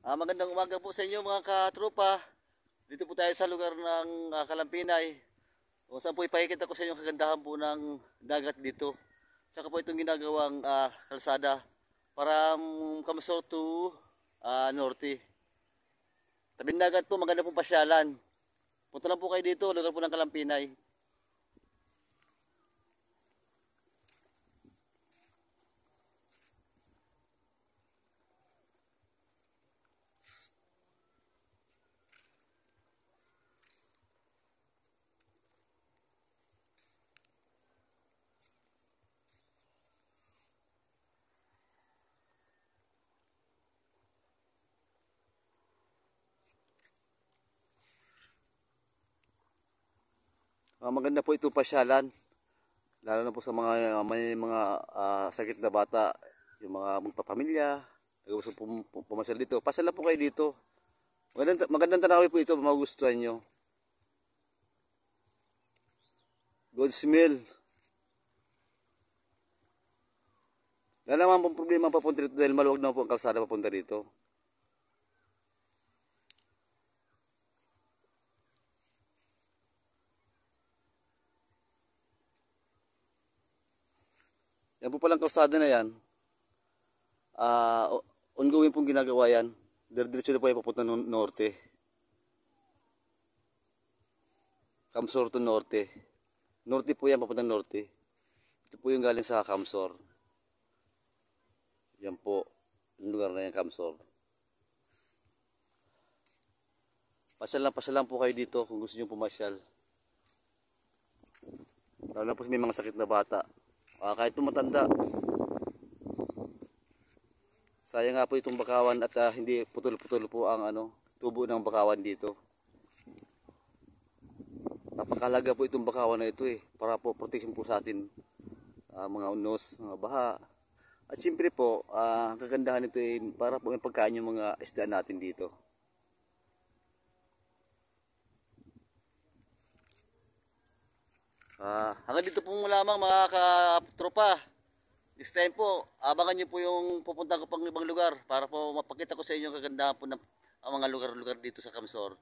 Magandang umaga po sa inyo mga katropa. Dito po tayo sa lugar ng Kalampinay. Kung saan po ipakikita ko sa inyo kagandahan po ng dagat dito. Saka po itong ginagawang kalsada para Kamsor to Norte. Tabing dagat po, maganda pong pasyalan. Punta lang po kayo dito, lugar po ng Kalampinay. Maganda po ito pasyalan, lalo na po sa mga may mga sakit na bata, yung mga magpapamilya, gusto pumasyal dito. Pasyal lang po kayo dito. Magandang tanawin po ito, magugustuhan nyo. Good smell. Wala naman pong problema papunta dito dahil maluwag na po ang kalsada papunta dito. Yan po palang kalsada na yan. Ongoing pong ginagawa yan. Diretso na po yung papunta ng norte. Kamsor to norte. Norte po yan, papunta norte. Ito po yung galing sa Kamsor. Yan po, yung lugar na yan, Kamsor. Pasyal lang po kayo dito kung gusto nyo pumasyal. Lalo na po may mga sakit na bata. Kahit tumatanda. Sayang nga po itong bakawan at hindi putol-putol po ang tubo ng bakawan dito. Napakalaga po itong bakawan na ito para po protection po sa atin. Mga unos, mga baha. At siyempre po, ang kagandahan nito para po may pagkain yung mga isda natin dito. Hanggang dito po lamang mga katropa. This time po, abangan nyo po yung pupunta ko pang ibang lugar para po mapakita ko sa inyo kagandahan po ng mga lugar-lugar dito sa Kamsor.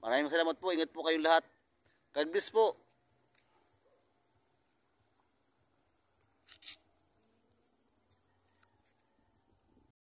Maraming salamat po. Ingat po kayong lahat. God bless po.